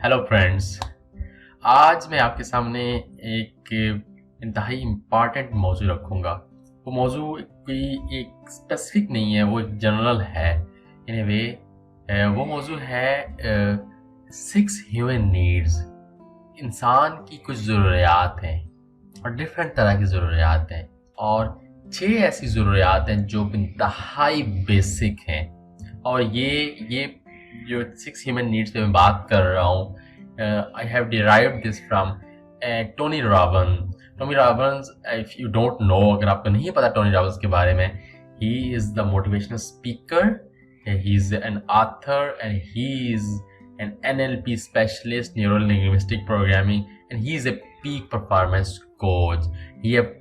Hello friends. आज मैं आपके सामने एक इंतहाई इम्पॉर्टेंट मौजू रखूँगा। वो मौजू कोई एक स्पेसिफिक नहीं है, वो एक जनरल है। एनीवे वो मौजू है 6 ह्यूमन नीड्स। इंसान की कुछ ज़रूरियात हैं और डिफरेंट तरह की ज़रूरियात हैं, और 6 ऐसी ज़रूरियात हैं जो इंतहाई बेसिक हैं। और ये जो 6 ह्यूमन नीड्स पे मैं बात कर रहा हूँ, I have derived this from Tony Robbins. Tony Robbins, if you don't know, अगर आपको नहीं पता Tony Robbins के बारे में, he is the motivational speaker, he is an author, and he is an NLP specialist, neuro linguistic programming, and he is a peak performance coach. He have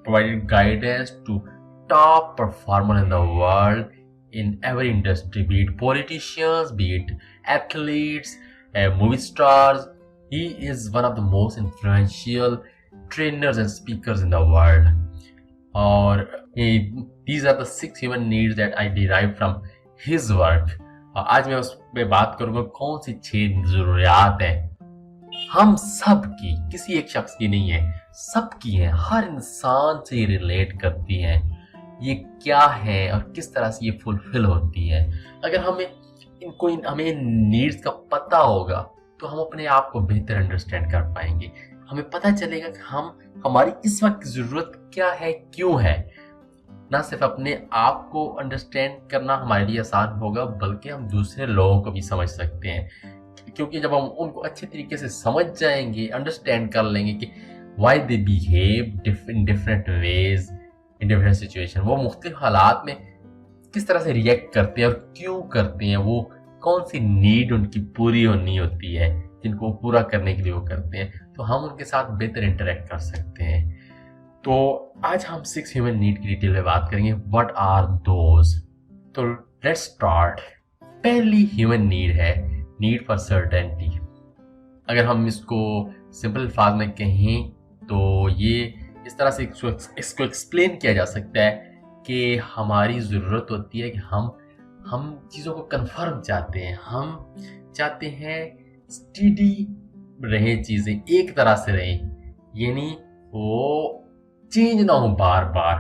provided guidance to top performer in the world in every industry, be it politicians, be it athletes, movie stars. He is one of the most influential trainers and speakers in the world. और these are the 6 human needs that I derived from his work. और आज मैं उस पे बात करूंगा कौन सी 6 जरूरियात हैं हम सब की, किसी एक शख्स की नहीं है, सबकी है, हर इंसान से ये रिलेट करती हैं। ये क्या है और किस तरह से ये फुलफिल होती है। अगर हमें नीड्स का पता होगा तो हम अपने आप को बेहतर अंडरस्टैंड कर पाएंगे। हमें पता चलेगा कि हमारी इस वक्त की ज़रूरत क्या है, क्यों है। ना सिर्फ अपने आप को अंडरस्टैंड करना हमारे लिए आसान होगा, बल्कि हम दूसरे लोगों को भी समझ सकते हैं, क्योंकि जब हम उनको अच्छे तरीके से समझ जाएंगे, अंडरस्टैंड कर लेंगे कि why they behave in different ways in different situation, वो मुख्तलिफ हालात में किस तरह से रिएक्ट करते हैं और क्यों करते हैं, वो कौन सी नीड उनकी पूरी होनी होती है जिनको पूरा करने के लिए वो करते हैं, तो हम उनके साथ बेहतर इंटरेक्ट कर सकते हैं। तो आज हम 6 ह्यूमन नीड की डिटेल में बात करेंगे। What are those? तो लेट्स स्टार्ट। पहली ह्यूमन नीड है नीड फॉर सर्टेनिटी। अगर हम इसको सिंपल अल्फाज में कहें तो ये इस तरह से इसको एक्सप्लेन किया जा सकता है कि हमारी ज़रूरत होती है कि हम चीज़ों को कन्फर्म चाहते हैं। हम चाहते हैं स्टेडी रहें, चीज़ें एक तरह से रहें, यानी वो चेंज ना हो बार बार।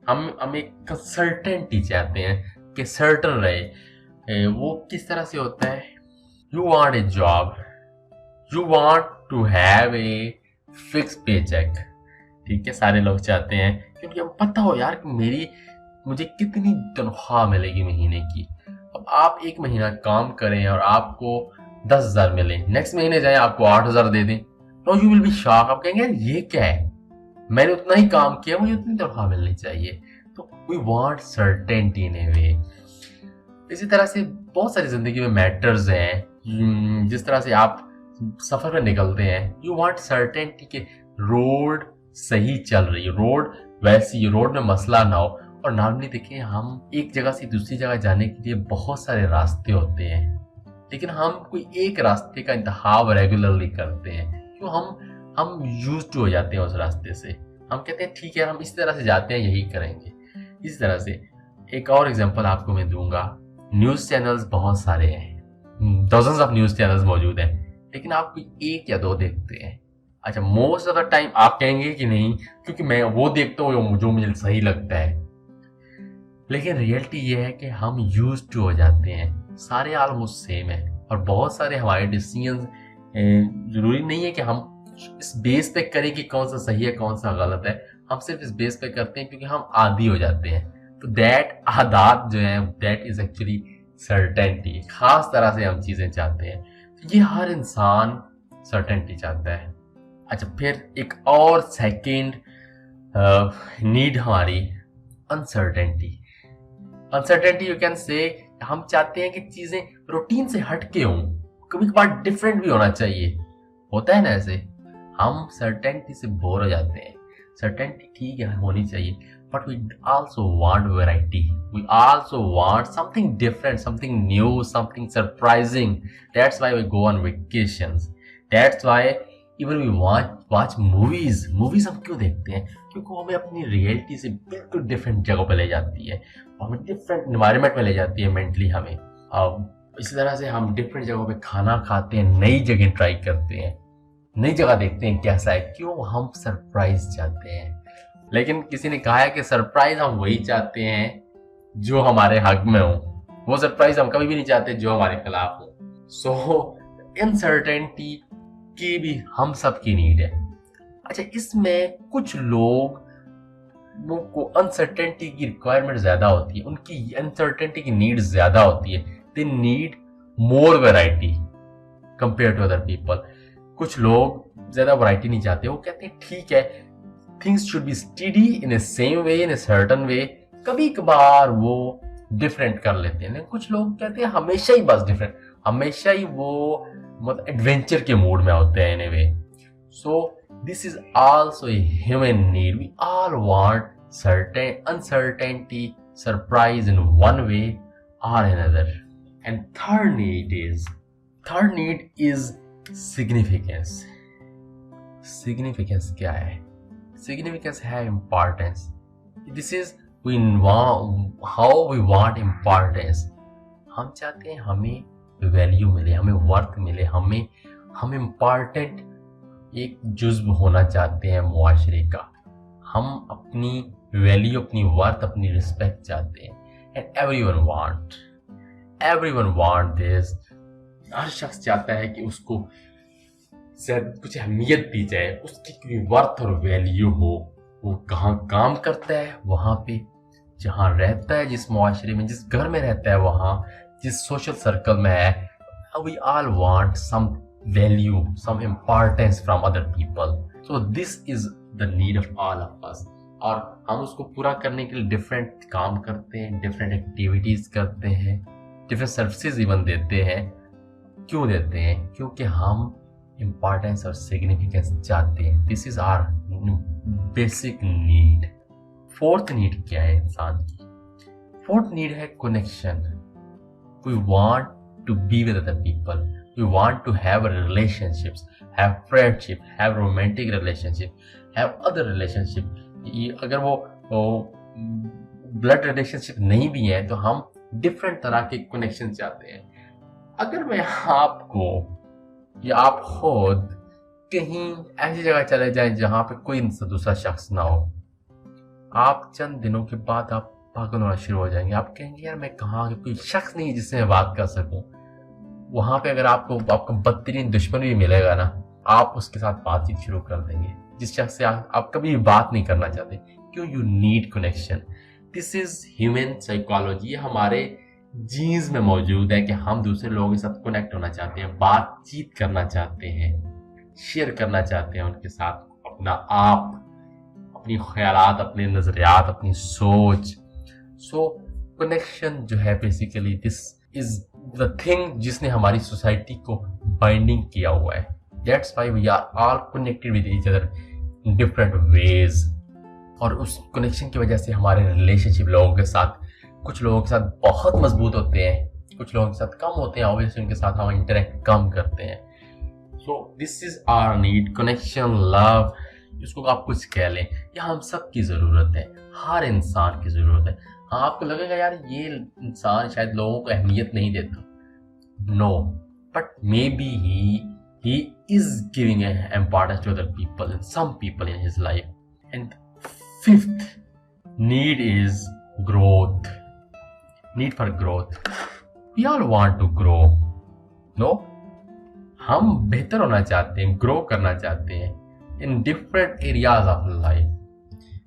हम एक सर्टेनिटी चाहते हैं कि सर्टन रहे। वो किस तरह से होता है? You want a job, you want to have a fix pay cheque. ठीक है, सारे लोग चाहते हैं, क्योंकि हम पता हो यार कि मुझे कितनी तनख्वाह मिलेगी महीने की। अब आप एक महीना काम करें और आपको 10,000 मिले, नेक्स्ट महीने जाए आपको 8,000 दे दें, तो यू विल बी शॉक। आप कहेंगे यार ये क्या है, मैंने उतना ही काम किया, मुझे उतनी तनख्वाह मिलनी चाहिए। तो वी वांट सर्टेनिटी इन ए वे। इसी तरह से बहुत सारी जिंदगी में मैटर्स हैं। जिस तरह से आप सफर में निकलते हैं, यू वांट सर्टेनिटी के रोड सही चल रही है, रोड वैसी, रोड में मसला ना हो। और नॉर्मली देखिए, हम एक जगह से दूसरी जगह जाने के लिए बहुत सारे रास्ते होते हैं, लेकिन हम कोई एक रास्ते का इंतखाब रेगुलरली करते हैं, क्यों? हम यूज्ड टू हो जाते हैं उस रास्ते से। हम कहते हैं ठीक है, हम इस तरह से जाते हैं, यही करेंगे। इस तरह से एक और एग्जांपल आपको मैं दूंगा। न्यूज़ चैनल्स बहुत सारे हैं, डजन्स ऑफ न्यूज़ चैनल्स मौजूद हैं, लेकिन आप कोई 1 या 2 देखते हैं। अच्छा, मोस्ट ऑफ द टाइम आप कहेंगे कि नहीं, क्योंकि मैं वो देखता हूँ जो मुझे सही लगता है। लेकिन रियलिटी ये है कि हम यूज्ड टू हो जाते हैं, सारे ऑलमोस्ट सेम है। और बहुत सारे हमारे डिसीजंस जरूरी नहीं है कि हम इस बेस पे करें कि कौन सा सही है कौन सा गलत है। हम सिर्फ इस बेस पे करते हैं क्योंकि हम आदी हो जाते हैं। तो दैट आदात जो है, दैट इज एक्चुअली सर्टेनिटी। खास तरह से हम चीजें चाहते हैं, तो ये हर इंसान सर्टेनिटी चाहता है। अच्छा, फिर एक और सेकेंड नीड हमारी uncertainty. Uncertainty you can say, हम चाहते हैं कि चीजें रूटीन से हटके हों, कभी कभार डिफरेंट भी होना चाहिए। होता है ना ऐसे, हम सर्टेनिटी से बोर हो जाते हैं। सर्टेनिटी ठीक है, होनी चाहिए, but we also want variety, we also want something different, something new, something surprising. That's why we go on vacations, that's why even we watch movies हम क्यों देखते हैं? क्योंकि वो हमें अपनी रियलिटी से बिल्कुल डिफरेंट जगह पे ले जाती है, हमें डिफरेंट इन्वायरमेंट में ले जाती है मेंटली हमें। अब इसी तरह से हम डिफरेंट जगहों पे खाना खाते हैं, नई जगह ट्राई करते हैं, नई जगह देखते हैं कैसा है, क्यों? हम सरप्राइज चाहते हैं। लेकिन किसी ने कहा है कि सरप्राइज हम वही चाहते हैं जो हमारे हक में हो, वो सरप्राइज हम कभी भी नहीं चाहते जो हमारे खिलाफ हो। सो अनसर्टेनिटी की भी हम सबकी नीड है। अच्छा, इसमें कुछ लोग को अनसर्टेनिटी की रिक्वायरमेंट ज्यादा होती है, उनकी अनसर्टेनिटी की नीड ज्यादा होती है। They need more variety compare to other people. कुछ लोग ज्यादा वैरायटी नहीं चाहते, वो कहते हैं ठीक है, things should be study in A same way, in a certain way. कभी कभार वो डिफरेंट कर लेते हैं, लेकिन कुछ लोग कहते हैं हमेशा ही बस डिफरेंट, हमेशा ही वो मतलब एडवेंचर के मूड में होते हैं इन ए वे। सो this is also a human need. We all want certain uncertainty, surprise in one way or another. And third need is significance. Significance क्या है? Significance है importance. This is how we want importance. हम चाहते हैं हमें value मिले, हमें worth मिले, हम इम्पॉर्टेंट एक जुज्व होना चाहते हैं मुआशरे का। हम अपनी वैल्यू, अपनी वर्थ, अपनी रिस्पेक्ट चाहते हैं। And everyone want this. हर शख्स चाहता है कि उसको कुछ अहमियत दी जाए, उसकी कोई वर्थ और वैल्यू हो। वो कहाँ काम करता है, वहाँ पे जहाँ रहता है, जिस मुआशरे में, जिस घर में रहता है, वहाँ जिस सोशल सर्कल में है, we all want some value, some importance from other people. So this is the need of all of us. और हम उसको पूरा करने के लिए डिफरेंट काम करते हैं, डिफरेंट एक्टिविटीज करते हैं, डिफरेंट सर्विसेज इवन देते हैं। क्यों देते हैं? क्योंकि हम इम्पॉर्टेंस और सिग्निफिकेंस चाहते हैं। This is our basic need. Fourth need क्या है इंसान की? फोर्थ नीड है connection. We want to be with other people. We want to have relationships, have friendship, have romantic relationship, have other relationship. अगर वो blood relationship नहीं भी है तो हम डिफरेंट तरह के कनेक्शन चाहते हैं। अगर मैं आपको या आप खुद कहीं ऐसी जगह चले जाएं जहां पे कोई दूसरा शख्स ना हो, आप चंद दिनों के बाद आप पागल होना शुरू हो जाएंगे। आप कहेंगे यार मैं कहाँ, कोई शख्स नहीं जिससे मैं बात कर सकूं। वहां पे अगर आपको बदतरीन दुश्मन भी मिलेगा ना, आप उसके साथ बातचीत शुरू कर देंगे, जिस शख्स से आप कभी भी बात नहीं करना चाहते। क्यों? You need connection. This is human psychology. ये हमारे जीन्स में मौजूद है कि हम दूसरे लोगों के साथ कनेक्ट होना चाहते हैं, बातचीत करना चाहते हैं, शेयर करना चाहते हैं उनके साथ अपना आप, अपनी ख्यालात, अपने नजरियात, अपनी सोच। सो कनेक्शन जो है basically this is the thing जिसने हमारी सोसाइटी को बाइंडिंग किया हुआ है। That's why we are all connected with each other in different ways. और उस कनेक्शन की वजह से हमारे रिलेशनशिप लोगों के साथ, कुछ लोगों के साथ बहुत मजबूत होते हैं, कुछ लोगों के साथ कम होते हैं। ऑब्वियसली उनके साथ हम इंटरेक्ट कम करते हैं। So this is our need, connection, love, इसको आप कुछ कह लें। ये हम सब की ज़रूरत है, हर इंसान की ज़रूरत है। हाँ, आपको लगेगा यार ये इंसान शायद लोगों को अहमियत नहीं देता। No, but maybe he is giving importance to other people and some people in his life. And fifth need is growth. Need for growth. We all want to grow. No? हम बेहतर होना चाहते हैं, grow करना चाहते हैं in different areas of life.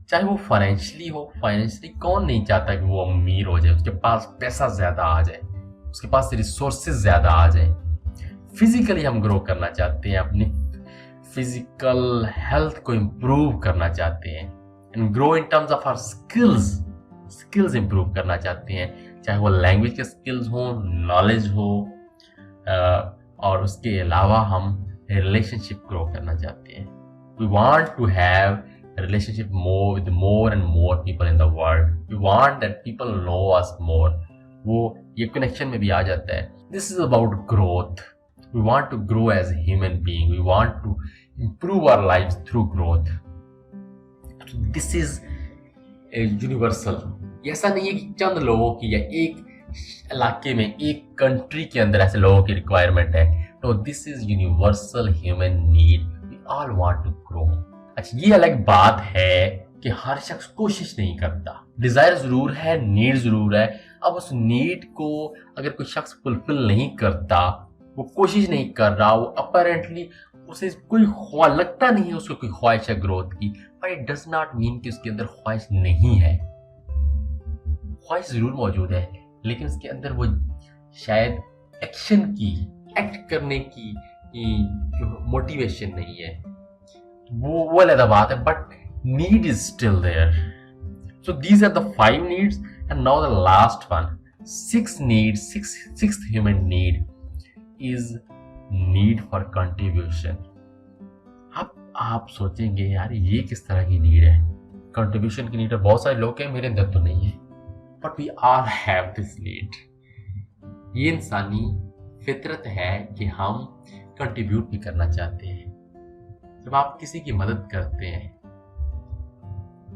चाहे वो फाइनेंशियली हो। फाइनेंशियली कौन नहीं चाहता कि वो अमीर हो जाए, उसके पास पैसा ज्यादा आ जाए, उसके पास रिसोर्सेज ज्यादा आ जाए। फिजिकली हम ग्रो करना चाहते हैं, अपनी फिजिकल हेल्थ को इम्प्रूव करना चाहते हैं। And grow in terms of our skills improve करना चाहते हैं, चाहे वो लैंग्वेज के स्किल्स हो, नॉलेज हो, और उसके अलावा हम रिलेशनशिप ग्रो करना चाहते हैं। We want to have relationship more with more and more people in the world. We want that people know us more. वो ये कनेक्शन में भी आ जाता है। This is about growth. We want to grow as a human being. We want to improve our lives through growth. So this is universal. ऐसा नहीं है कि चंद लोगों की या एक इलाके में, एक कंट्री के अंदर ऐसे लोगों की रिक्वायरमेंट है। तो this is universal human need, we all want to grow. अच्छा, ये अलग बात है कि हर शख्स कोशिश नहीं करता। डिजायर जरूर है, नीड जरूर है। अब उस नीड को अगर कोई शख्स फुलफिल नहीं करता, वो कोशिश नहीं कर रहा, वो अपेरेंटली उसे कोई लगता नहीं है उसको कोई ख्वाहिश है ग्रोथ की, but it does not mean कि उसके अंदर ख्वाहिश नहीं है। ख्वाहिश जरूर मौजूद है, लेकिन उसके अंदर वो शायद एक्शन की, एक्ट करने की मोटिवेशन नहीं है। वो अलग बात है, but need is still there. So these are the 5 needs and now the last one, 6 needs, sixth human need is need for contribution. अब आप सोचेंगे यार ये किस तरह की नीड है? कंट्रीब्यूशन की नीड है, बहुत सारे लोग हैं, मेरे अंदर तो नहीं है, but we all have this need. ये इंसानी फितरत है कि हम कंट्रीब्यूट भी करना चाहते हैं। जब आप किसी की मदद करते हैं,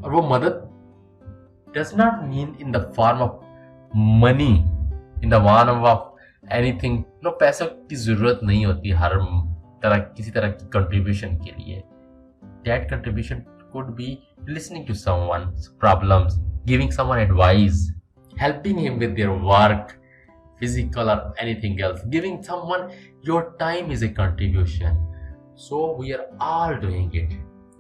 और वो मदद does not mean in the form of money, in the form of anything. No, पैसों की जरूरत नहीं होती हर तरह, किसी तरह की कंट्रीब्यूशन के लिए। That contribution could be listening to someone's problems, giving someone advice, helping him with their work, physical or anything else. Giving someone your time is a contribution. So we are all doing it.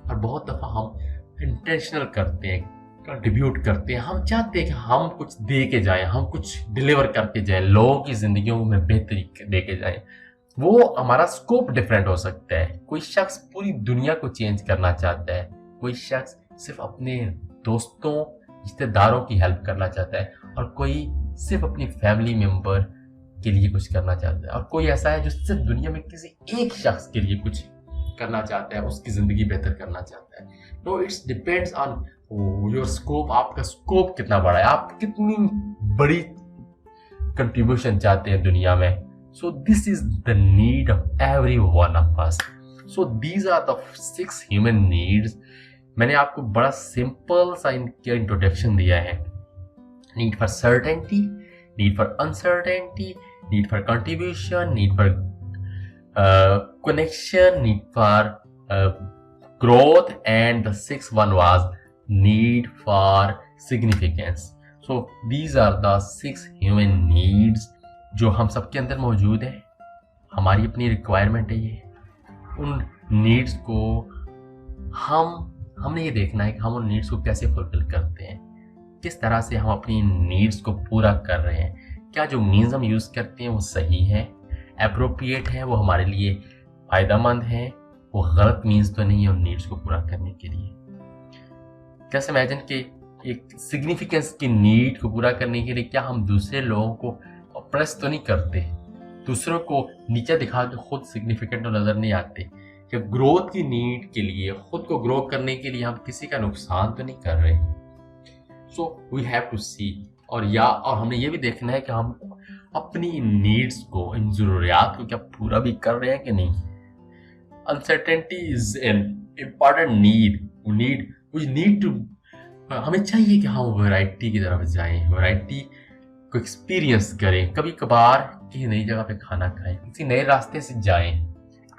और बहुत दफा हम intentional करते हैं, contribute करते हैं, हम चाहते हैं कि हम कुछ दे के जाएं, हम कुछ डिलीवर करके जाएं, लोगों की जिंदगियों में बेहतरी दे के जाएं। वो हमारा स्कोप डिफरेंट हो सकता है। कोई शख्स पूरी दुनिया को चेंज करना चाहता है, कोई शख्स सिर्फ अपने दोस्तों, रिश्तेदारों की हेल्प करना चाहता है, और कोई सिर्फ अपनी फैमिली मेंबर के लिए कुछ करना चाहता है, और कोई ऐसा है जो सिर्फ दुनिया में किसी एक शख्स के लिए कुछ करना चाहता है, उसकी जिंदगी बेहतर करना चाहता है। तो it's depends on your scope. आपका स्कोप कितना बड़ा है, आप कितनी बड़ी कंट्रीब्यूशन चाहते हैं दुनिया में। So this is the need of every one of us. So these are the 6 human needs. मैंने आपको बड़ा सिंपल सा इनका इंट्रोडक्शन दिया है। Need for certainty, need for uncertainty, need for contribution, need for connection, need for growth, and the 6th one was need for significance. So these are the 6 human needs जो हम सबके अंदर मौजूद है। हमारी अपनी रिक्वायरमेंट है ये। उन नीड्स को हमने ये देखना है कि हम उन नीड्स को कैसे फुलफिल करते हैं, किस तरह से हम अपनी नीड्स को पूरा कर रहे हैं। क्या जो मीन्स हम यूज़ करते हैं वो सही है, एप्रोप्रिएट है, वो हमारे लिए फ़ायदेमंद है, वो गलत मीन्स तो नहीं है उन नीड्स को पूरा करने के लिए। कैसे इमेजिन कि एक सिग्निफिकेंस की नीड को पूरा करने के लिए क्या हम दूसरे लोगों को ऑप्रेस तो नहीं करते, दूसरों को नीचे दिखा के खुद सिग्निफिकेंट नज़र नहीं आते, कि ग्रोथ की नीड के लिए, खुद को ग्रो करने के लिए हम किसी का नुकसान तो नहीं कर रहे। सो वी हैव टू सी, और हमने ये भी देखना है कि हम अपनी नीड्स को, इन ज़रूरियात को क्या पूरा भी कर रहे हैं कि नहीं। Uncertainty is an important need we need to. हमें चाहिए कि हम वैरायटी की तरफ जाएं, वैरायटी को एक्सपीरियंस करें, कभी कभार किसी नई जगह पे खाना खाएं, किसी नए रास्ते से जाएं,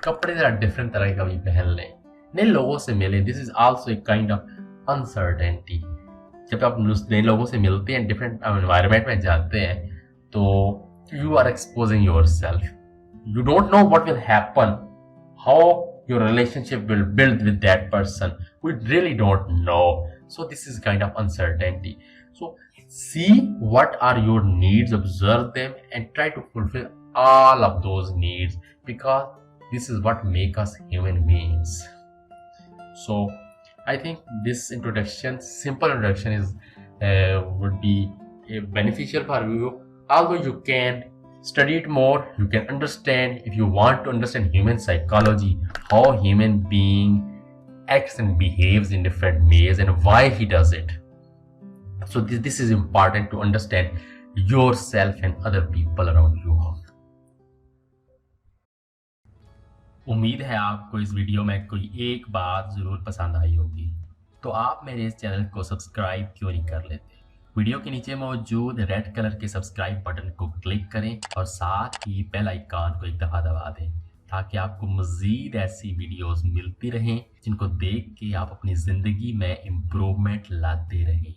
कपड़े जरा डिफरेंट तरह के कभी पहन लें, नए लोगों से मिलें। This is also a kind of uncertainty. जब आप नए लोगों से मिलते हैं, डिफरेंट एनवायरनमेंट में जाते हैं, तो you are exposing yourself. You don't know what will happen, how your relationship will build with that person. We really don't know. So this is kind of uncertainty. So see what are your needs, observe them, and try to fulfill all of those needs, because this is what make us human beings. So I think this introduction, simple introduction, would be beneficial for you. Although you can study it more, you can understand, if you want to understand human psychology, how human being acts and behaves in different ways and why he does it. So this is important to understand yourself and other people around you. उम्मीद है आपको इस video में कोई एक बात ज़रूर पसंद आई होगी। तो आप मेरे इस चैनल को सब्सक्राइब क्यों नहीं कर लेते वीडियो के नीचे मौजूद रेड कलर के सब्सक्राइब बटन को क्लिक करें और साथ ही बेल आइकन को एक दफा दबा दें ताकि आपको मजीद ऐसी वीडियोस मिलती रहें जिनको देख के आप अपनी जिंदगी में इम्प्रूवमेंट लाते रहें।